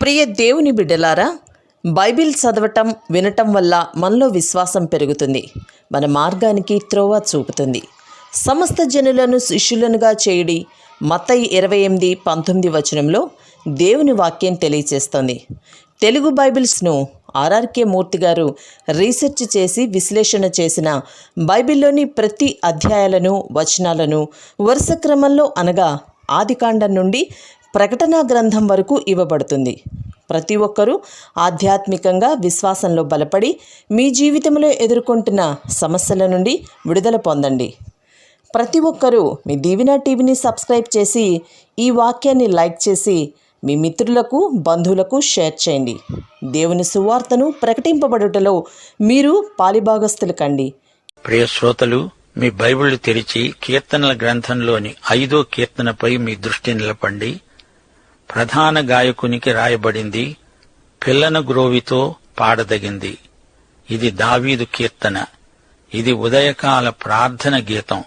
ప్రియ దేవుని బిడ్డలారా, బైబిల్ చదవటం వినటం వల్ల మనలో విశ్వాసం పెరుగుతుంది. మన మార్గానికి త్రోవ చూపుతుంది. సమస్త జనులను శిష్యులనుగా చేయుడి మత్తయి 28:19 వచనంలో దేవుని వాక్యం తెలియచేస్తోంది. తెలుగు బైబిల్స్ను ఆర్ఆర్కే మూర్తి గారు రీసెర్చ్ చేసి విశ్లేషణ చేసిన బైబిల్లోని ప్రతి అధ్యాయాలను వచనాలను వరుస క్రమంలో అనగా ఆదికాండం నుండి ప్రకటనా గ్రంథం వరకు ఇవ్వబడుతుంది. ప్రతి ఒక్కరూ ఆధ్యాత్మికంగా విశ్వాసంలో బలపడి మీ జీవితంలో ఎదుర్కొంటున్న సమస్యల నుండి విడుదల పొందండి. ప్రతి ఒక్కరూ మీ దీవెన టీవీని సబ్స్క్రైబ్ చేసి ఈ వాక్యాన్ని లైక్ చేసి మీ మిత్రులకు బంధువులకు షేర్ చేయండి. దేవుని సువార్తను ప్రకటింపబడుటలో మీరు పాలిభాగస్తులు కండి. ప్రియ శ్రోతలు, మీ బైబిల్ తెరిచి కీర్తనల గ్రంథంలోని 5వ కీర్తనపై మీ దృష్టి నిలపండి. ప్రధాన గాయకునికి రాయబడింది, పిల్లన గ్రోవితో పాడదగింది. ఇది దావీదు కీర్తన. ఇది ఉదయకాల ప్రార్థన గీతం.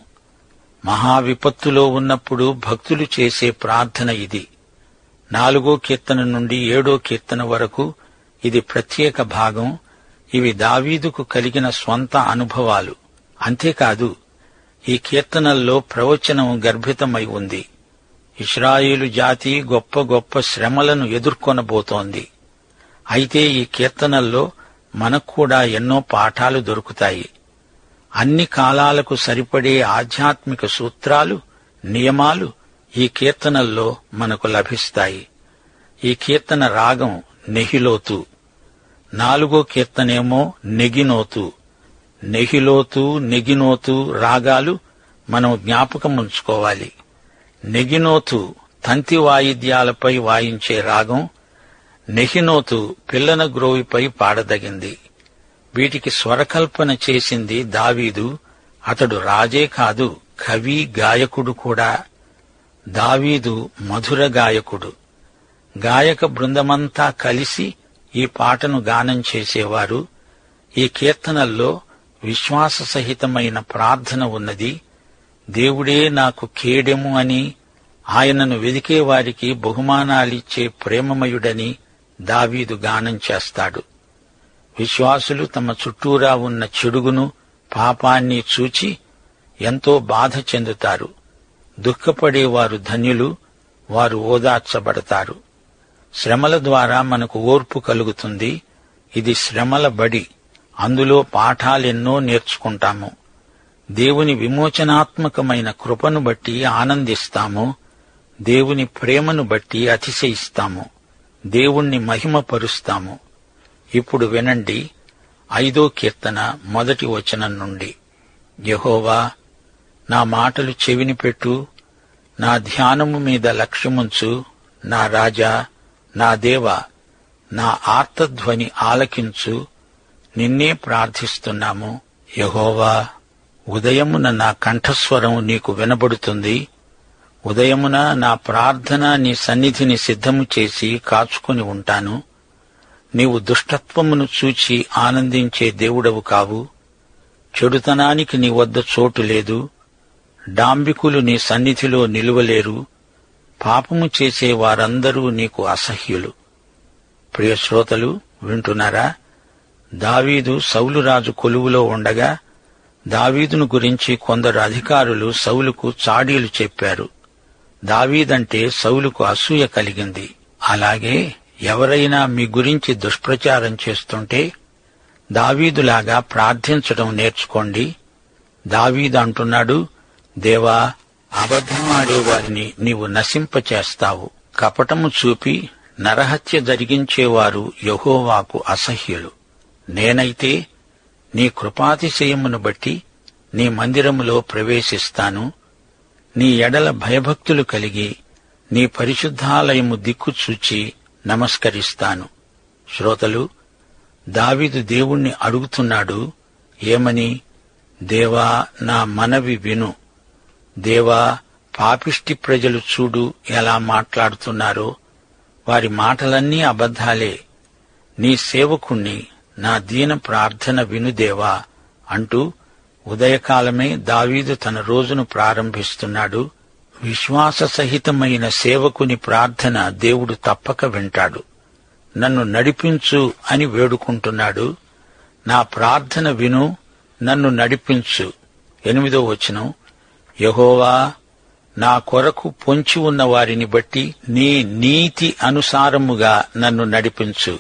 మహావిపత్తులో ఉన్నప్పుడు భక్తులు చేసే ప్రార్థన ఇది. 4వ కీర్తన నుండి 7వ కీర్తన వరకు ఇది ప్రత్యేక భాగం. ఇవి దావీదుకు కలిగిన స్వంత అనుభవాలు. అంతేకాదు, ఈ కీర్తనల్లో ప్రవచనం గర్భితమై ఉంది. ఇశ్రాయేలు జాతి గొప్ప గొప్ప శ్రమలను ఎదుర్కొనబోతోంది. అయితే ఈ కీర్తనల్లో మనకు కూడా ఎన్నో పాఠాలు దొరుకుతాయి. అన్ని కాలాలకు సరిపడే ఆధ్యాత్మిక సూత్రాలు, నియమాలు ఈ కీర్తనల్లో మనకు లభిస్తాయి. ఈ కీర్తన రాగం నెహిలోతు. 4వ కీర్తనేమో నెగినోతు. నెహిలోతు, నెగినోతు రాగాలు మనం జ్ఞాపకం ఉంచుకోవాలి. నెగినోతు తంతి వాయిద్యాలపై వాయించే రాగం, నెహినోతు పిల్లన గ్రోవిపై పాడదగింది. వీటికి స్వరకల్పన చేసింది దావీదు. అతడు రాజే కాదు, కవి, గాయకుడు కూడా. దావీదు మధుర గాయకుడు. గాయక బృందమంతా కలిసి ఈ పాటను గానం చేసేవారు. ఈ కీర్తనల్లో విశ్వాస సహితమైన ప్రార్థన ఉన్నది. దేవుడే నాకు కేడెము అని, ఆయనను వెదికేవారికి బహుమానాలిచ్చే ప్రేమమయుడని దావీదు గానం చేస్తాడు. విశ్వాసులు తమ చుట్టూరా ఉన్న చెడుగును, పాపాన్ని చూచి ఎంతో బాధ చెందుతారు. దుఃఖపడేవారు ధన్యులు, వారు ఓదార్చబడతారు. శ్రమల ద్వారా మనకు ఓర్పు కలుగుతుంది. ఇది శ్రమల బడి. అందులో పాఠాలెన్నో నేర్చుకుంటాము. దేవుని విమోచనాత్మకమైన కృపను బట్టి ఆనందిస్తాము. దేవుని ప్రేమను బట్టి అతిశయిస్తాము. దేవుణ్ణి మహిమపరుస్తాము. ఇప్పుడు వినండి 5వ కీర్తన 1వ వచనం నుండి. యెహోవా, నా మాటలు చెవిని పెట్టు, నా ధ్యానము మీద లక్ష్యముంచు. నా రాజా, నా దేవా, నా ఆర్తధ్వని ఆలకించు. నిన్నే ప్రార్థిస్తున్నాము. యెహోవా, ఉదయమున నా కంఠస్వరం నీకు వినబడుతుంది. ఉదయమున నా ప్రార్థన నీ సన్నిధిని సిద్ధము చేసి కాచుకొని ఉంటాను. నీవు దుష్టత్వమును చూచి ఆనందించే దేవుడవు కావు. చెడుతనానికి నీ వద్ద చోటు లేదు. డాంబికులు నీ సన్నిధిలో నిలువలేరు. పాపము చేసే వారందరూ నీకు అసహ్యులు. ప్రియ శ్రోతలు, వింటున్నారా? దావీదు సౌలురాజు కొలువులో ఉండగా దావీదును గురించి కొందరు అధికారులు సౌలుకు చాడీలు చెప్పారు. దావీదంటే సౌలుకు అసూయ కలిగింది. అలాగే ఎవరైనా మీ గురించి దుష్ప్రచారం చేస్తుంటే దావీదులాగా ప్రార్థించడం నేర్చుకోండి. దావీదు అంటున్నాడు, దేవా, అబద్ధమాడేవారిని నీవు నశింపచేస్తావు. కపటము చూపి నరహత్య జరిగించేవారు యెహోవాకు అసహ్యులు. నేనైతే నీ కృపాతిశయమును బట్టి నీ మందిరములో ప్రవేశిస్తాను. నీ ఎడల భయభక్తులు కలిగి నీ పరిశుద్ధాలయము దిక్కు చూచి నమస్కరిస్తాను. శ్రోతలు, దావీదు దేవుణ్ణి అడుగుతున్నాడు. ఏమని? దేవా, నా మనవి విను. దేవా, పాపిష్టి ప్రజలు చూడు ఎలా మాట్లాడుతున్నారో. వారి మాటలన్నీ అబద్ధాలే. నీ సేవకుణ్ణి, నా దీన ప్రార్థన వినుదేవా అంటూ ఉదయకాలమే దావీదు తన రోజును ప్రారంభిస్తున్నాడు. విశ్వాస సహితమైన సేవకుని ప్రార్థన దేవుడు తప్పక వింటాడు. నన్ను నడిపించు అని వేడుకుంటున్నాడు. నా ప్రార్థన విను, నన్ను నడిపించు. 8వ వచనం, యెహోవా, నా కొరకు పొంచి ఉన్న వారిని బట్టి నీ నీతి అనుసారముగా నన్ను నడిపించు.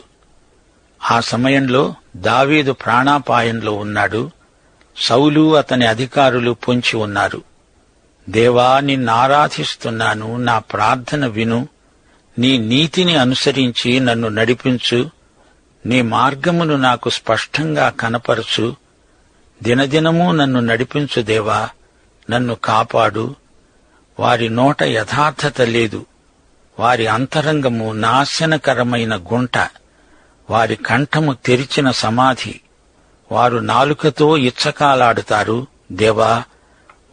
ఆ సమయంలో దావీదు ప్రాణాపాయంలో ఉన్నాడు. సౌలు అతని అధికారులు పొంచి ఉన్నారు. దేవా, నిన్నారాధిస్తున్నాను, నా ప్రార్థన విను, నీ నీతిని అనుసరించి నన్ను నడిపించు. నీ మార్గమును నాకు స్పష్టంగా కనపరచు. దినదినము నన్ను నడిపించు దేవా, నన్ను కాపాడు. వారి నోట యథార్థత లేదు, వారి అంతరంగము నాశనకరమైన గుంట, వారి కంఠము తెరిచిన సమాధి. వారు నాలుకతో ఇచ్చకాలాడుతారు. దేవా,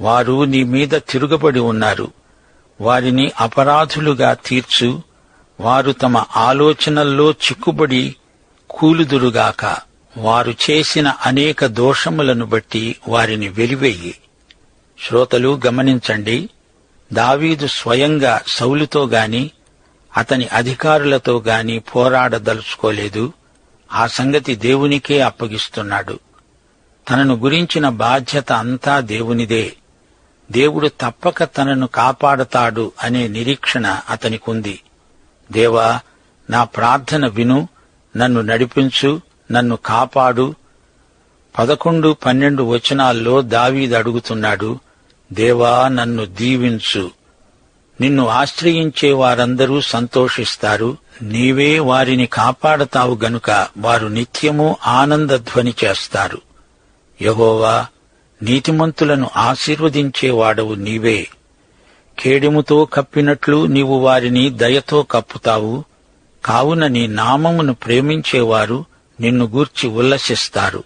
వారు నీ మీద తిరుగబడి ఉన్నారు. వారిని అపరాధులుగా తీర్చు. వారు తమ ఆలోచనల్లో చిక్కుబడి కూలుదురుగాక. వారు చేసిన అనేక దోషములను బట్టి వారిని వెలివేయి. శ్రోతలు గమనించండి, దావీదు స్వయంగా సౌలుతో గాని అతని అధికారులతో గాని పోరాడదలుచుకోలేదు. ఆ సంగతి దేవునికే అప్పగిస్తున్నాడు. తనను గురించిన బాధ్యత అంతా దేవునిదే. దేవుడు తప్పక తనను కాపాడతాడు అనే నిరీక్షణ అతనికుంది. దేవా, నా ప్రార్థన విను, నన్ను నడిపించు, నన్ను కాపాడు. 11, 12 వచనాల్లో దావీదు అడుగుతున్నాడు, దేవా, నన్ను దీవించు. నిన్ను ఆశ్రయించే వారందరూ సంతోషిస్తారు. నీవే వారిని కాపాడతావు గనుక వారు నిత్యము ఆనందధ్వని చేస్తారు. యెహోవా, నీతిమంతులను ఆశీర్వదించేవాడవు నీవే. కేడెముతో కప్పినట్లు నీవు వారిని దయతో కప్పుతావు. కావున నీ నామమును ప్రేమించేవారు నిన్ను గూర్చి ఉల్లసిస్తారు.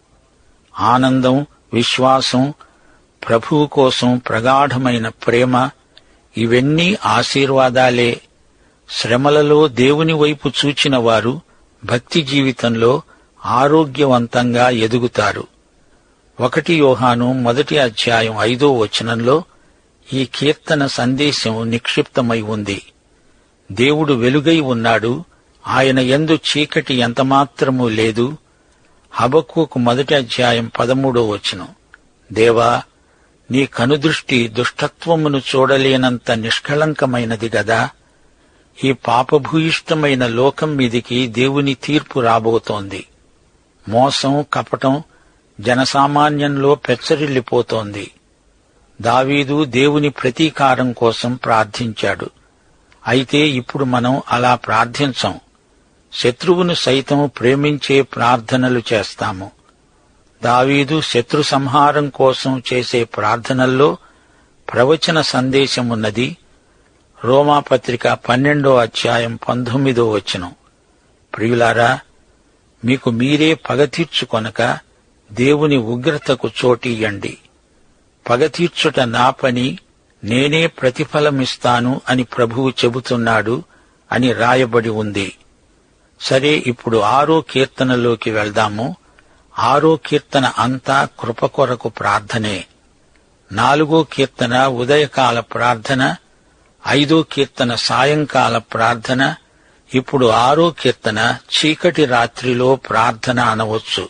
ఆనందం, విశ్వాసం, ప్రభువు కోసం ప్రగాఢమైన ప్రేమ, ఇవన్నీ ఆశీర్వాదాలే. శ్రమలలో దేవుని వైపు చూచిన వారు భక్తి జీవితంలో ఆరోగ్యవంతంగా ఎదుగుతారు. 1 యోహాను 1 వచనంలో ఈ కీర్తన సందేశం నిక్షిప్తమై ఉంది. దేవుడు వెలుగై ఉన్నాడు, ఆయన యందు చీకటి ఎంతమాత్రమూ లేదు. హబక్కూకు 1 వచనం, దేవా, నీ కనుదృష్టి దుష్టత్వమును చూడలేనంత నిష్కళంకమైనది గదా. ఈ పాపభూయిష్టమైన లోకం మీదికి దేవుని తీర్పు రాబోతోంది. మోసం, కపటం జనసామాన్యంలో పెచ్చరిల్లిపోతోంది. దావీదు దేవుని ప్రతీకారం కోసం ప్రార్థించాడు. అయితే ఇప్పుడు మనం అలా ప్రార్థించం. శత్రువును సైతం ప్రేమించే ప్రార్థనలు చేస్తాము. దావీదు శత్రు సంహారం కోసం చేసే ప్రార్థనల్లో ప్రవచన సందేశమున్నది. రోమాపత్రిక 12 వచనం, ప్రియులారా, మీకు మీరే పగ తీర్చుకొనక దేవుని ఉగ్రతకు చోటియ్యండి. పగ తీర్చుట నా పని, నేనే ప్రతిఫలమిస్తాను అని ప్రభువు చెబుతున్నాడు అని రాయబడి ఉంది. సరే, ఇప్పుడు 6వ కీర్తనలోకి వెళ్దాము. 6వ కీర్తన అంతా కృప కొరకు ప్రార్థనే. 4వ కీర్తన ఉదయకాల ప్రార్థన, 5వ కీర్తన సాయంకాల ప్రార్థన. ఇప్పుడు 6వ కీర్తన చీకటి రాత్రిలో ప్రార్థన అనవచ్చు.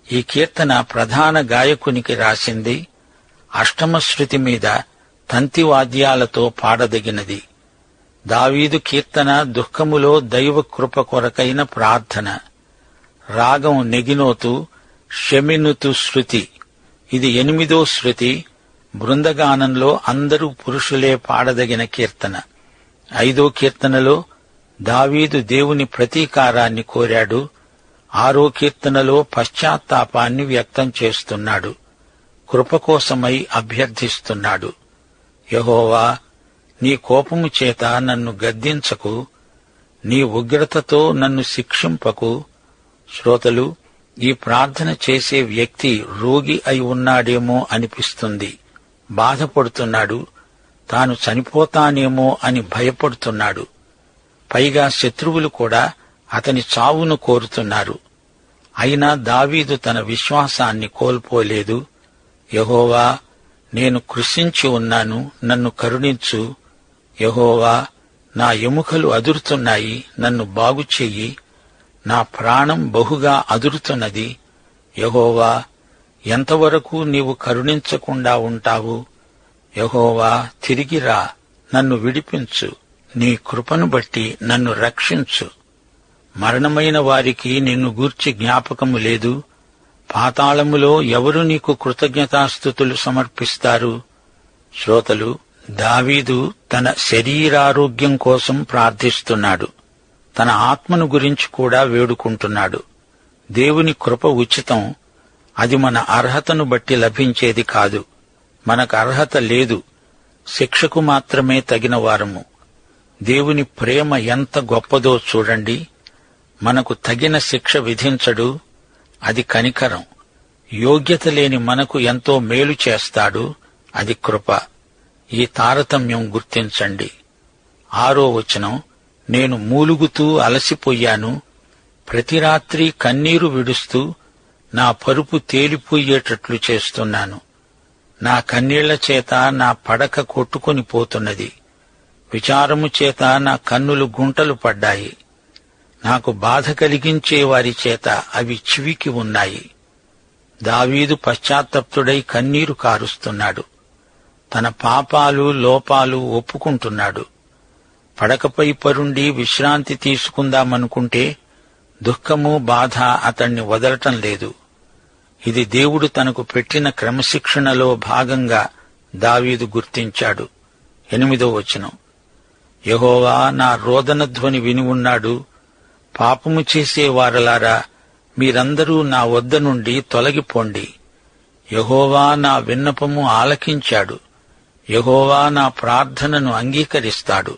ఈ కీర్తన ప్రధాన గాయకునికి రాసింది. అష్టమ శృతి మీద తంతివాద్యాలతో పాడదగినది. దావీదు కీర్తన దుఃఖములో దైవ కృప కొరకైన ప్రార్థన. రాగం నెగినోతు, షెమినుతు శృతి. ఇది 8వ శృతి. బృందగానంలో అందరూ పురుషులే పాడదగిన కీర్తన. 5వ కీర్తనలో దావీదు దేవుని ప్రతీకారాన్ని కోరాడు. 6వ కీర్తనలో పశ్చాత్తాపాన్ని వ్యక్తం చేస్తున్నాడు. కృప కోసమై అభ్యర్థిస్తున్నాడు. యెహోవా, నీ కోపము చేత నన్ను గద్దించకు, నీ ఉగ్రతతో నన్ను శిక్షింపకు. శ్రోతలు, ఈ ప్రార్థన చేసే వ్యక్తి రోగి అయి ఉన్నాడేమో అనిపిస్తుంది. బాధపడుతున్నాడు, తాను చనిపోతానేమో అని భయపడుతున్నాడు. పైగా శత్రువులు కూడా అతని చావును కోరుతున్నారు. అయినా దావీదు తన విశ్వాసాన్ని కోల్పోలేదు. యెహోవా, నేను కృశించి ఉన్నాను, నన్ను కరుణించు. యెహోవా, నా ఎముకలు అదురుతున్నాయి, నన్ను బాగుచెయ్యి. నా ప్రాణం బహుగా అదురుతున్నది. యెహోవా, ఎంతవరకు నీవు కరుణించకుండా ఉంటావు? యెహోవా, తిరిగిరా, నన్ను విడిపించు. నీ కృపను బట్టి నన్ను రక్షించు. మరణమైన వారికి నిన్ను గూర్చి జ్ఞాపకము లేదు. పాతాళములో ఎవరు నీకు కృతజ్ఞతాస్తుతులు సమర్పిస్తారు? శ్రోతలు, దావీదు తన శరీరారోగ్యం కోసం ప్రార్థిస్తున్నాడు. తన ఆత్మను గురించి కూడా వేడుకుంటున్నాడు. దేవుని కృప ఉచితం. అది మన అర్హతను బట్టి లభించేది కాదు. మనకు అర్హత లేదు. శిక్షకు మాత్రమే తగిన వారము. దేవుని ప్రేమ ఎంత గొప్పదో చూడండి. మనకు తగిన శిక్ష విధించడు. అది కనికరం. యోగ్యత లేని మనకు ఎంతో మేలు చేస్తాడు. అది కృప. ఈ తారతమ్యం గుర్తించండి. 6వ వచనం, నేను మూలుగుతూ అలసిపోయాను. ప్రతి రాత్రి కన్నీరు విడుస్తూ నా పరుపు తేలిపోయేటట్లు చేస్తున్నాను. నా కన్నీళ్ల చేత నా పడక కొట్టుకొని పోతున్నది. విచారము చేత నా కన్నులు గుంటలు పడ్డాయి. నాకు బాధ కలిగించే వారి చేత అవి చివికి ఉన్నాయి. దావీదు పశ్చాత్తప్తుడై కన్నీరు కారుస్తున్నాడు. తన పాపాలు, లోపాలు ఒప్పుకుంటున్నాడు. పడకపై పరుండి విశ్రాంతి తీసుకుందామనుకుంటే దుఃఖము, బాధ అతణ్ణి వదలటం లేదు. ఇది దేవుడు తనకు పెట్టిన క్రమశిక్షణలో భాగంగా దావీదు గుర్తించాడు. 8వ వచనం, యెహోవా నా రోదన ధ్వని విని ఉన్నాడు. పాపము చేసే వారలారా, మీరందరూ నా వద్ద నుండి తొలగిపోండి. యెహోవా నా విన్నపము ఆలకించాడు. యెహోవా నా ప్రార్థనను అంగీకరిస్తాడు.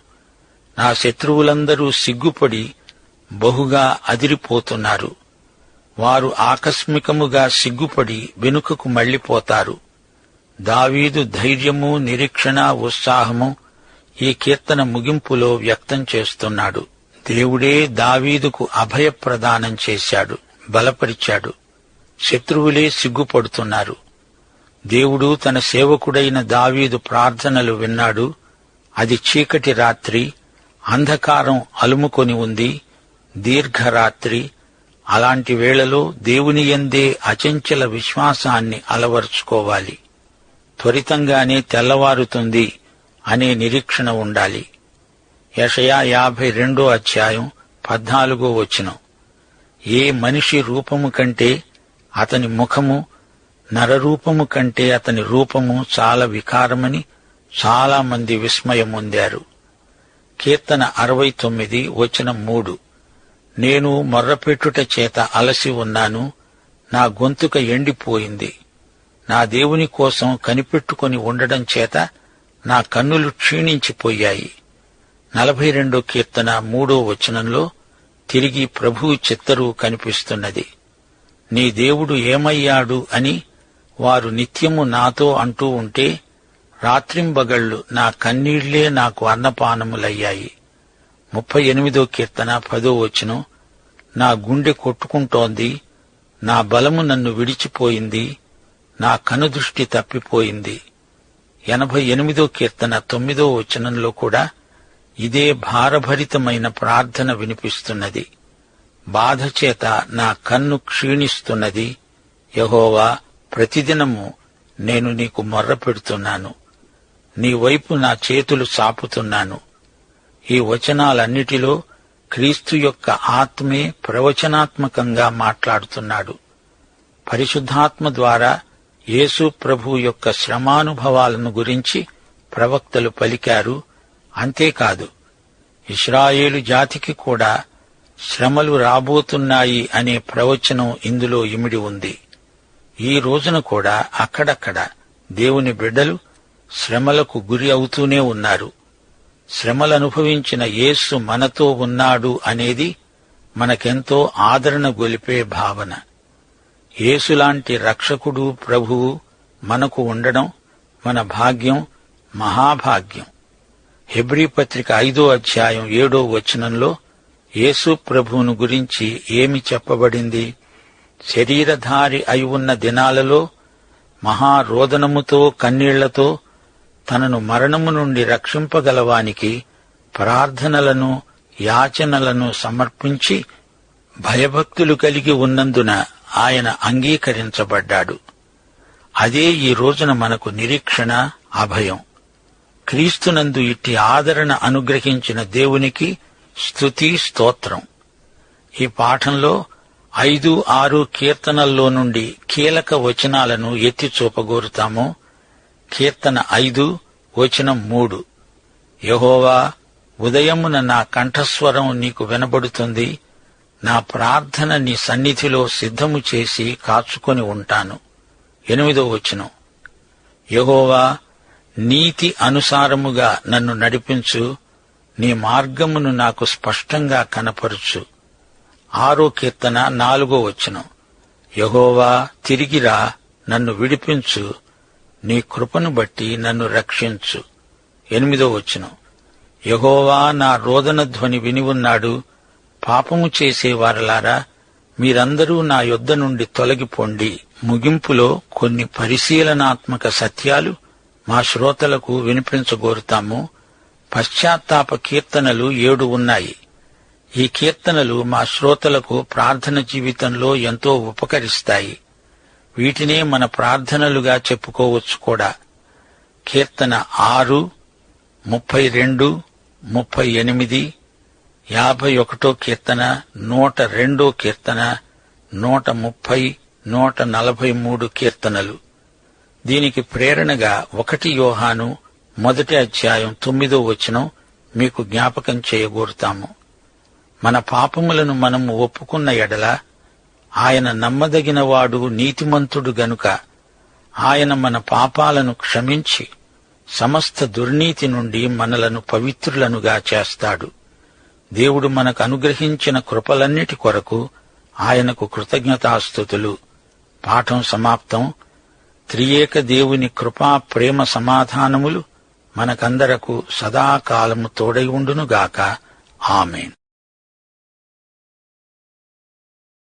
నా శత్రువులందరూ సిగ్గుపడి బహుగా అదిరిపోతున్నారు. వారు ఆకస్మికముగా సిగ్గుపడి వెనుకకు మళ్లిపోతారు. దావీదు ధైర్యము, నిరీక్షణ, ఉత్సాహము ఈ కీర్తన ముగింపులో వ్యక్తం చేస్తున్నాడు. దేవుడే దావీదుకు అభయప్రదానం చేశాడు, బలపరిచాడు. శత్రువులే సిగ్గుపడుతున్నారు. దేవుడు తన సేవకుడైన దావీదు ప్రార్థనలు విన్నాడు. అది చీకటి రాత్రి, అంధకారం అలుముకొని ఉంది, దీర్ఘరాత్రి. అలాంటి వేళలో దేవుని యందే అచంచల విశ్వాసాన్ని అలవరుచుకోవాలి. త్వరితంగానే తెల్లవారుతుంది అనే నిరీక్షణ ఉండాలి. యెషయా 52వ అధ్యాయం 14వ వచనం, ఏ మనిషి రూపము కంటే అతని ముఖము, నరరూపము కంటే అతని రూపము చాలా వికారమని చాలా మంది విస్మయం పొందారు. కీర్తన 69 వచనం 3, నేను మొర్రపెట్టుట చేత అలసి ఉన్నాను, నా గొంతుక ఎండిపోయింది. నా దేవుని కోసం కనిపెట్టుకుని ఉండడం చేత నా కన్నులు క్షీణించిపోయాయి. 42వ కీర్తన 3వ వచనంలో తిరిగి ప్రభువు చిత్తరు కనిపిస్తున్నది. నీ దేవుడు ఏమయ్యాడు అని వారు నిత్యము నాతో అంటూ ఉంటే, రాత్రింబగళ్లు నా కన్నీళ్లే నాకు అన్నపానములయ్యాయి. 38వ కీర్తన 10వ వచనం, నా గుండె కొట్టుకుంటోంది, నా బలము నన్ను విడిచిపోయింది, నా కనుదృష్టి తప్పిపోయింది. 88వ కీర్తన 9వ వచనంలో కూడా ఇదే భారభరితమైన ప్రార్థన వినిపిస్తున్నది. బాధ చేత నా కన్ను క్షీణిస్తున్నది. యెహోవా, ప్రతిదినము నేను నీకు మొర్రపెడుతున్నాను, నీ వైపు నా చేతులు చాపుతున్నాను. ఈ వచనాలన్నిటిలో క్రీస్తు యొక్క ఆత్మే ప్రవచనాత్మకంగా మాట్లాడుతున్నాడు. పరిశుద్ధాత్మ ద్వారా యేసు ప్రభు యొక్క శ్రమానుభవాలను గురించి ప్రవక్తలు పలికారు. అంతేకాదు, ఇశ్రాయేలు జాతికి కూడా శ్రమలు రాబోతున్నాయి అనే ప్రవచనం ఇందులో ఇమిడి ఉంది. ఈ రోజున కూడా అక్కడక్కడ దేవుని బిడ్డలు శ్రమలకు గురి అవుతూనే ఉన్నారు. శ్రమలనుభవించిన యేసు మనతో ఉన్నాడు అనేది మనకెంతో ఆదరణ గొలిపే భావన. యేసులాంటి రక్షకుడు, ప్రభువు మనకు ఉండడం మన భాగ్యం, మహాభాగ్యం. హెబ్రీ పత్రిక 5వ అధ్యాయం 7వ వచనంలో యేసు ప్రభువును గురించి ఏమి చెప్పబడింది? శరీరధారి అయి ఉన్న దినాలలో మహారోదనముతో, కన్నీళ్లతో తనను మరణము నుండి రక్షింపగలవానికి ప్రార్థనలను, యాచనలను సమర్పించి భయభక్తులు కలిగి ఉన్నందున ఆయన అంగీకరించబడ్డాడు. అదే ఈ రోజున మనకు నిరీక్షణ, అభయం. క్రీస్తునందు ఇట్టి ఆదరణ అనుగ్రహించిన దేవునికి స్తుతి, స్తోత్రం. ఈ పాఠంలో 5, 6 కీర్తనల్లో నుండి కీలక వచనాలను ఎత్తి చూపగోరుతాము. కీర్తన 5 వచనం 3. యెహోవా, ఉదయమున నా కంఠస్వరం నీకు వినబడుతుంది. నా ప్రార్థన నీ సన్నిధిలో సిద్ధము చేసి కాచుకొని ఉంటాను. 8వ వచనం. యెహోవా, నీతి అనుసారముగా నన్ను నడిపించు. నీ మార్గమును నాకు స్పష్టంగా కనపరుచు. 6వ కీర్తన 4వ వచనం. యెహోవా, తిరిగిరా, నన్ను విడిపించు. నీ కృపను బట్టి నన్ను రక్షించు. 8వ వచనం. యెహోవా నా రోదన ధ్వని విని ఉన్నాడు. పాపము చేసేవారలారా, మీరందరూ నా యొద్ద నుండి తొలగిపోండి. ముగింపులో కొన్ని పరిశీలనాత్మక సత్యాలు మా శ్రోతలకు వినిపించగోరుతాము. పశ్చాత్తాప కీర్తనలు 7 ఉన్నాయి. ఈ కీర్తనలు మా శ్రోతలకు ప్రార్థన జీవితంలో ఎంతో ఉపకరిస్తాయి. వీటినే మన ప్రార్థనలుగా చెప్పుకోవచ్చు కూడా. కీర్తన 6, 32, 38, 51 కీర్తన, 102 కీర్తన, 130, 143 కీర్తనలు. దీనికి ప్రేరణగా 1 యోహాను 1వ అధ్యాయం 9వ వచనం మీకు జ్ఞాపకం చేయగోరుతాము. మన పాపములను మనము ఒప్పుకున్న ఎడల ఆయన నమ్మదగినవాడు, నీతిమంతుడు గనుక ఆయన మన పాపాలను క్షమించి సమస్త దుర్నీతి నుండి మనలను పవిత్రులనుగా చేస్తాడు. దేవుడు మనకు అనుగ్రహించిన కృపలన్నిటి కొరకు ఆయనకు కృతజ్ఞతాస్తుతులు. పాఠం సమాప్తం. త్రియేక దేవుని కృపా, ప్రేమ, సమాధానములు మనకందరకు సదాకాలము తోడై ఉండునుగాక. ఆమేన్.